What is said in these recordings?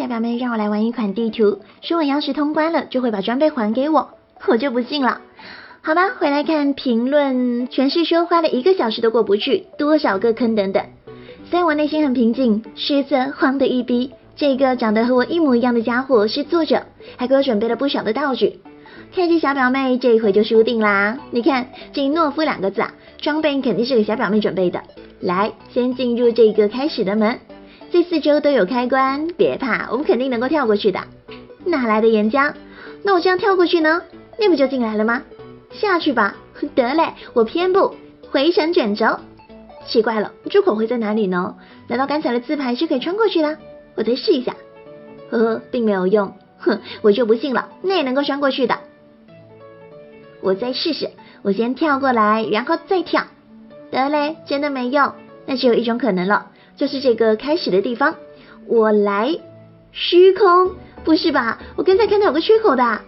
小表妹让我来玩一款地图，说我要是通关了就会把装备还给我，我就不信了。好吧，回来看评论，全是说花了1个小时都过不去，多少个坑等等。虽然我内心很平静，失色慌得一逼。这个长得和我一模一样的家伙是作者，还给我准备了不少的道具。看这小表妹这一回就输定啦！你看这懦夫2个字啊，装备肯定是给小表妹准备的。来，先进入这个开始的门，这4周都有开关，别怕，我们肯定能够跳过去的。哪来的岩浆？那我这样跳过去呢？那不就进来了吗？下去吧，得嘞，我偏不，回程卷轴。奇怪了，出口会在哪里呢？难道刚才的字牌是可以穿过去的？我再试一下，呵呵，并没有用，哼，我就不信了，那也能够穿过去的。我再试试，我先跳过来，然后再跳。得嘞，真的没用，那只有一种可能了，就是这个开始的地方。我来虚空，不是吧？我刚才看到有个缺口的，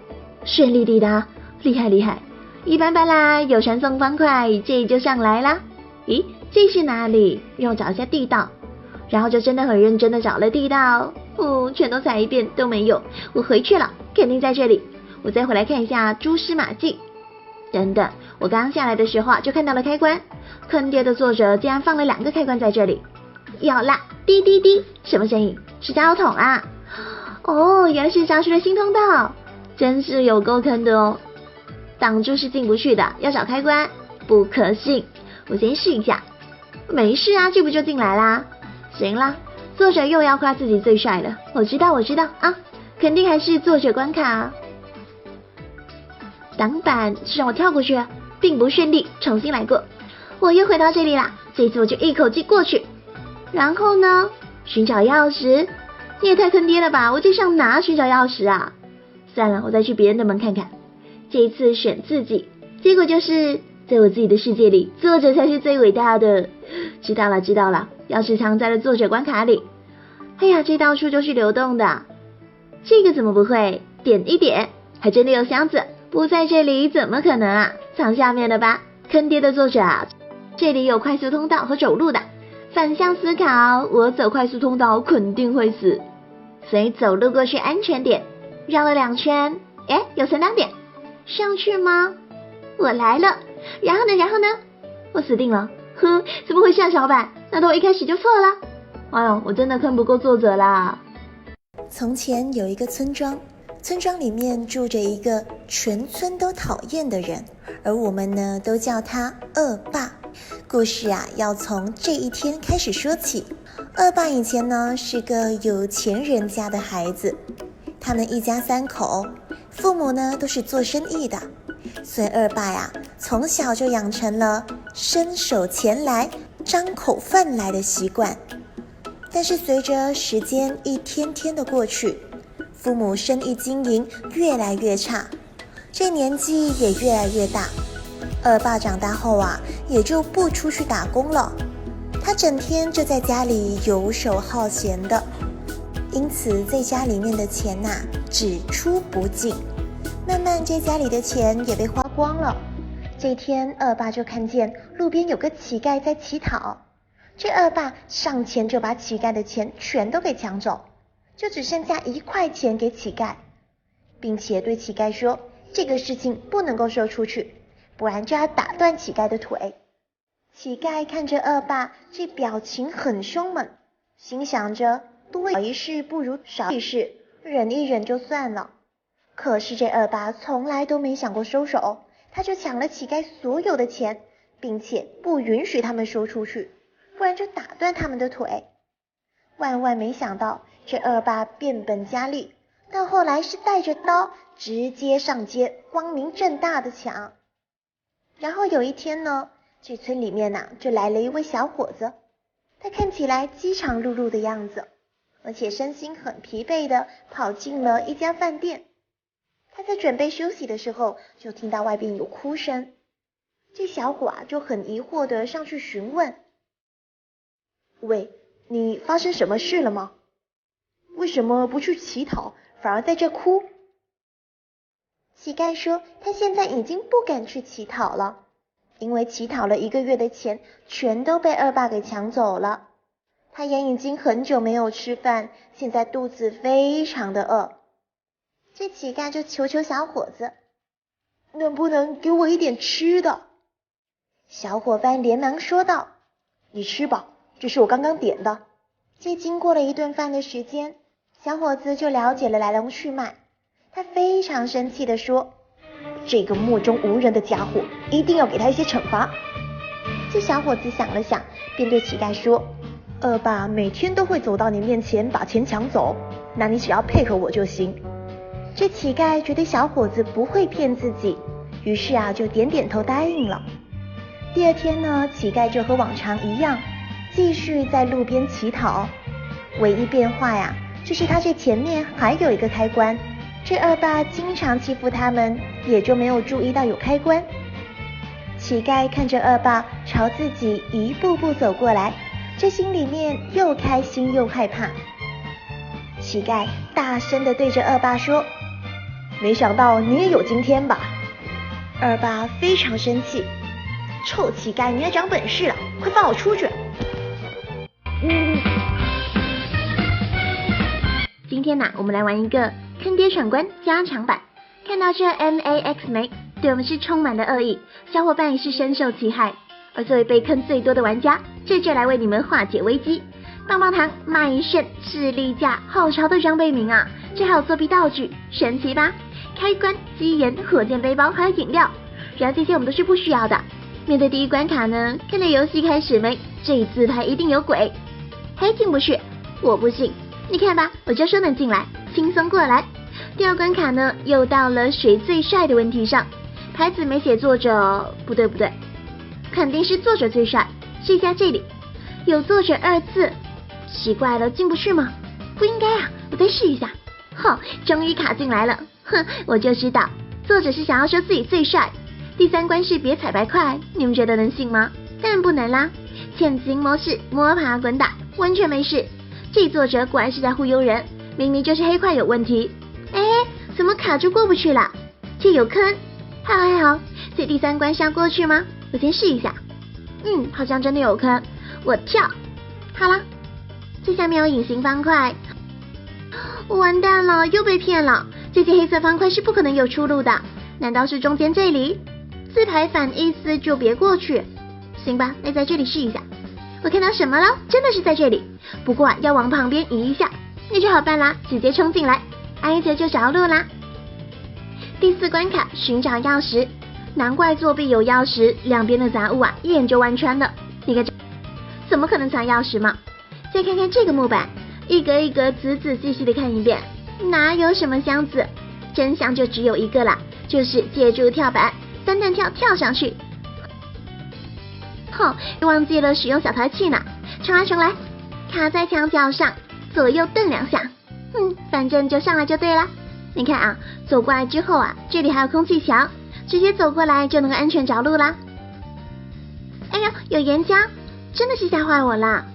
顺利抵达，厉害厉害，一般般啦，有传送方块，这就上来啦。咦，这是哪里？让我找一下地道。然后就真的很认真的找了地道，全都踩一遍都没有，我回去了，肯定在这里。我再回来看一下蛛丝马迹。等等，我刚下来的时候就看到了开关，坑爹的作者竟然放了2个开关在这里。有啦，滴滴滴，什么声音？是加油桶啊！哦，原来是杀出了新通道，真是有够坑的哦。挡住是进不去的，要找开关，不可信。我先试一下，没事啊，这不就进来啦？行啦，作者又要夸自己最帅了，我知道啊，肯定还是作者关卡。挡板是让我跳过去，并不顺利，重新来过。我又回到这里啦，这次我就一口气过去。然后呢，寻找钥匙，你也太坑爹了吧，我这上哪寻找钥匙啊？算了，我再去别人的门看看。这一次选自己，结果就是在我自己的世界里，作者才是最伟大的。知道了，钥匙藏在了作者关卡里。哎呀，这到处都是流动的，这个怎么不会？点一点，还真的有箱子，不在这里怎么可能啊？藏下面了吧？坑爹的作者啊！这里有快速通道和走路的，反向思考，我走快速通道肯定会死，所以走路过去安全点。绕了2圈，有存档点，上去吗？我来了，然后呢？我死定了。怎么回事啊，小板？难道我一开始就错了？哎呦，我真的坑不过作者啦。从前有一个村庄，村庄里面住着一个全村都讨厌的人，而我们呢都叫他恶霸。故事啊要从这一天开始说起。恶霸以前呢是个有钱人家的孩子，他们一家3口，父母呢都是做生意的，所以恶霸呀从小就养成了伸手钱来张口饭来的习惯。但是随着时间一天天的过去，父母生意经营越来越差，这年纪也越来越大。恶霸长大后啊也就不出去打工了，他整天就在家里游手好闲的，因此在家里面的钱只出不进，慢慢这家里的钱也被花光了。这天恶霸就看见路边有个乞丐在乞讨，这恶霸上前就把乞丐的钱全都给抢走，就只剩下1块钱给乞丐，并且对乞丐说这个事情不能够说出去，不然就要打断乞丐的腿。乞丐看着恶霸这表情很凶猛，心想着多一事不如少一事，忍一忍就算了。可是这恶霸从来都没想过收手，他就抢了乞丐所有的钱，并且不允许他们说出去，不然就打断他们的腿。万万没想到，这恶霸变本加厉，到后来是带着刀直接上街，光明正大的抢。然后有一天呢，这村里面就来了一位小伙子，他看起来饥肠辘辘的样子，而且身心很疲惫的跑进了一家饭店。他在准备休息的时候，就听到外边有哭声。这小伙就很疑惑的上去询问：喂，你发生什么事了吗？为什么不去乞讨，反而在这哭？乞丐说他现在已经不敢去乞讨了，因为乞讨了1个月的钱全都被恶霸给抢走了。他也已经很久没有吃饭，现在肚子非常的饿。这乞丐就求求小伙子，能不能给我一点吃的？小伙伴连忙说道，你吃吧，这是我刚刚点的。这经过了一顿饭的时间，小伙子就了解了来龙去脉。他非常生气地说，这个目中无人的家伙，一定要给他一些惩罚。这小伙子想了想，便对乞丐说，恶霸每天都会走到你面前把钱抢走，那你只要配合我就行。这乞丐觉得小伙子不会骗自己，于是就点点头答应了。第二天呢，乞丐就和往常一样，继续在路边乞讨。唯一变化就是他这前面还有一个开关，这恶霸经常欺负他们，也就没有注意到有开关。乞丐看着恶霸朝自己一步步走过来，这心里面又开心又害怕。乞丐大声地对着恶霸说，没想到你也有今天吧？恶霸非常生气，臭乞丐，你也长本事了，快放我出去！今天我们来玩一个坑爹闯关加强版。看到这 MAX 没，对我们是充满了恶意，小伙伴也是深受其害。而作为被坑最多的玩家，这就来为你们化解危机。棒棒糖、麦盛、士力架，好潮的装备名啊！这还有作弊道具，神奇吧？开关、机盐、火箭背包还有饮料，然而这些我们都是不需要的。面对第一关卡呢，看来游戏开始没？这一字牌一定有鬼。黑进不去，我不信。你看吧，我就说能进来，轻松过来。第二关卡呢，又到了谁最帅的问题上。牌子没写作者，不对，肯定是作者最帅。试一下这里，有作者2字，奇怪了，进不去吗？不应该我再试一下。终于卡进来了。我就知道，作者是想要说自己最帅。第三关是别踩白块，你们觉得能信吗？当然不能啦。潜行模式，摸爬滚打，完全没事。这作者果然是在忽悠人，明明就是黑块有问题。怎么卡住过不去了？这有坑。还好，这第三关是要过去吗？我先试一下。好像真的有坑，我跳。好了，这下面有隐形方块。完蛋了，又被骗了。这些黑色方块是不可能有出路的，难道是中间这里？字牌反意思就别过去。行吧，那在这里试一下。我看到什么了？真的是在这里，不过要往旁边移一下。那就好办啦，直接冲进来，挨着就着陆啦。第4关卡，寻找钥匙。难怪作弊有钥匙，两边的杂物一眼就弯穿了。你看这，怎么可能藏钥匙嘛？再看看这个木板，一格一格仔仔细细的看一遍，哪有什么箱子？真相就只有一个啦，就是借助跳板，3段跳上去。忘记了使用小淘气呢，重来，卡在墙角上，左右蹬2下，反正就上来就对了。你看走过来之后这里还有空气墙，直接走过来就能够安全着陆啦。哎呦，有岩浆，真的是吓坏我啦。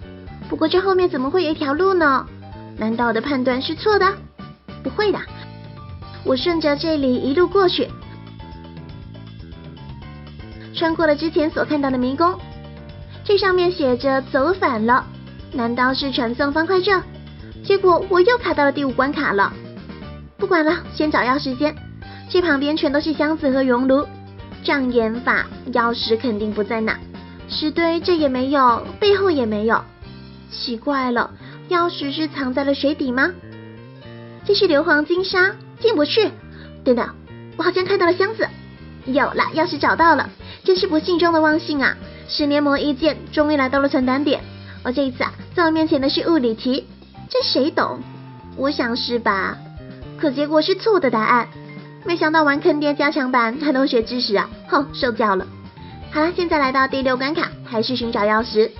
不过这后面怎么会有一条路呢？难道我的判断是错的？不会的，我顺着这里一路过去，穿过了之前所看到的迷宫。这上面写着走反了，难道是传送方块这？结果我又卡到了第5关卡了。不管了，先找钥匙先。这旁边全都是箱子和熔炉，障眼法，钥匙肯定不在哪。石堆这也没有，背后也没有。奇怪了，钥匙是藏在了水底吗？这是硫磺金沙，进不去。等等，我好像看到了箱子。有了，钥匙找到了，真是不幸中的万幸啊！10年磨一剑，终于来到了存档点。而这一次在我面前的是物理题，这谁懂？我想是吧，可结果是错的答案。没想到玩坑爹加强版还能学知识受教了。好了，现在来到第6关卡，还是寻找钥匙。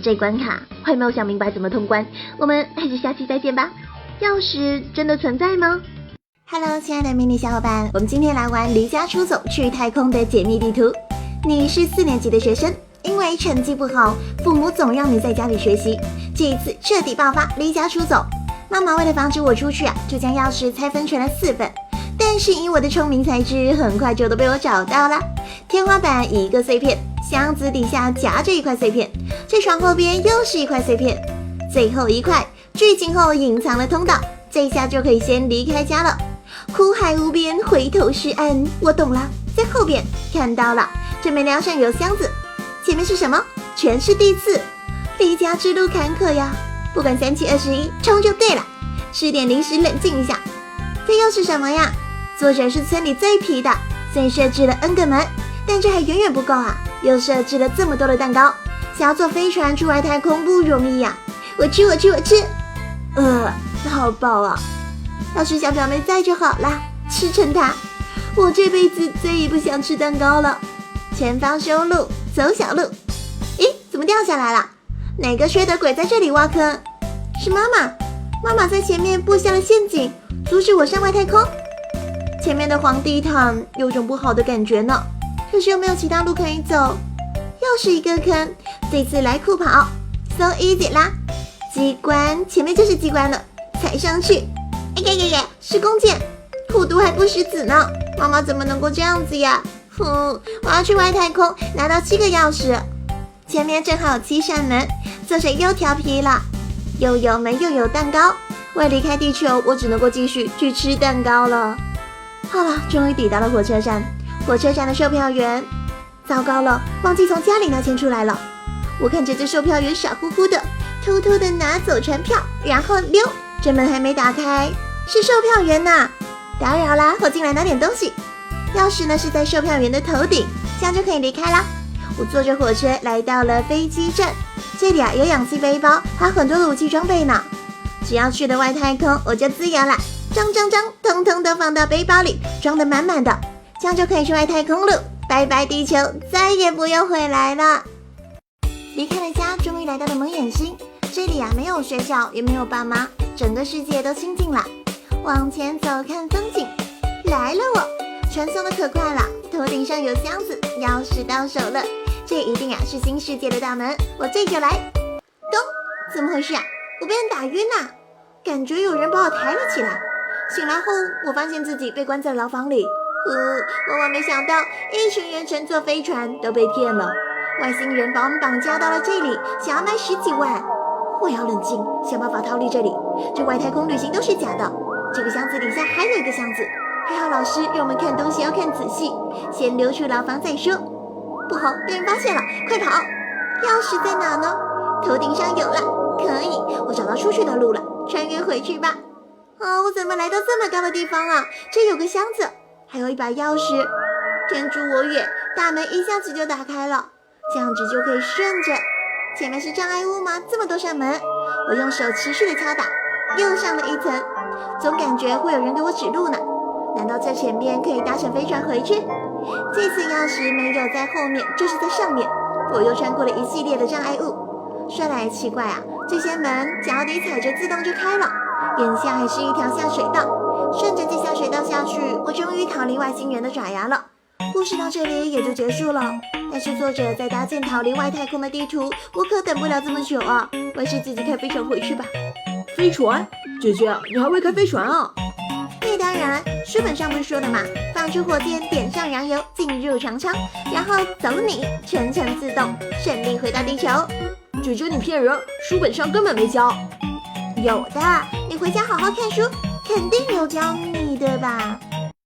这关卡我还没有想明白怎么通关，我们还是下期再见吧。钥匙真的存在吗？ Hello， 亲爱的迷你小伙伴，我们今天来玩离家出走去太空的解密地图。你是4年级的学生，因为成绩不好，父母总让你在家里学习。这一次彻底爆发，离家出走。妈妈为了防止我出去就将钥匙拆分成了4份。但是以我的聪明才智，很快就都被我找到了。天花板1个碎片，箱子底下夹着一块碎片，这床后边又是一块碎片，最后一块剧情后隐藏了通道，这下就可以先离开家了。苦海无边，回头是岸。我懂了，在后边看到了，这门梁上有箱子，前面是什么？全是地刺，离家之路坎坷呀。不管3七21，冲就对了。吃点零食冷静一下。这又是什么呀？作者是村里最皮的，虽然设置了 N 个门，但这还远远不够啊！又设置了这么多的蛋糕，想要坐飞船出外太空不容易呀！我吃，好饱啊！要是小表妹在就好啦，吃成它。我这辈子最也不想吃蛋糕了。前方修路，走小路。咦，怎么掉下来了？哪个缺德鬼在这里挖坑？是妈妈，妈妈在前面布下了陷阱，阻止我上外太空。前面的黄地毯有种不好的感觉呢，可是又没有其他路可以走。又是一个坑，这次来酷跑 ，so easy 啦！机关，前面就是机关了，踩上去。是弓箭，护犊还不食子呢。妈妈怎么能够这样子呀？我要去外太空拿到7个钥匙。前面正好有7扇门，作者又调皮了，又有门又有蛋糕。为离开地球，我只能够继续去吃蛋糕了。好了，终于抵达了火车站。火车站的售票员，糟糕了，忘记从家里拿钱出来了。我看着这售票员傻乎乎的，偷偷的拿走船票，然后溜。这门还没打开，是售票员呐！打扰啦，我进来拿点东西。钥匙呢是在售票员的头顶，这样就可以离开啦。我坐着火车来到了飞机站，这里有氧气背包，还有很多的武器装备呢。只要去了外太空，我就自由了。装，通通都放到背包里，装得满满的，这样就可以去外太空了。拜拜地球，再也不用回来了。离开了家，终于来到了蒙眼星。这里没有学校，也没有爸妈，整个世界都清静了。往前走，看风景。来了我，传送的可快了，头顶上有箱子，钥匙到手了。这一定是新世界的大门，我这就来。咚，怎么回事啊？我被人打晕了，感觉有人把我抬了起来。醒来后，我发现自己被关在牢房里。万万没想到，一群人乘坐飞船都被骗了。外星人把我们绑架到了这里，想要卖10几万。我要冷静，想办法逃离这里。这外太空旅行都是假的。这个箱子底下还有一个箱子，还好老师让我们看东西要看仔细，先溜出牢房再说。不好，被人发现了，快跑！钥匙在哪呢？头顶上有了，可以，我找到出去的路了，穿越回去吧。我怎么来到这么高的地方啊？这有个箱子，还有一把钥匙。天助我也，大门一下子就打开了，这样子就可以顺着。前面是障碍物吗？这么多扇门，我用手持续的敲打，又上了一层，总感觉会有人给我指路呢。难道在前面可以搭乘飞船回去？这次钥匙没有在后面，就是在上面。我又穿过了一系列的障碍物。说来也奇怪啊，这些门脚底踩着自动就开了，眼下还是一条下水道。顺着这下水道下去，我终于逃离外星人的爪牙了。故事到这里也就结束了。但是作者在搭建逃离外太空的地图，我可等不了这么久啊！我还是自己开飞船回去吧。飞船？姐姐，你还会开飞船啊？对，当然，书本上不是说的嘛，放出火箭，点上燃油，进入长舱，然后走你，全程自动，顺利回到地球。姐姐，你骗人，书本上根本没教。有的，你回家好好看书，肯定有教你的吧。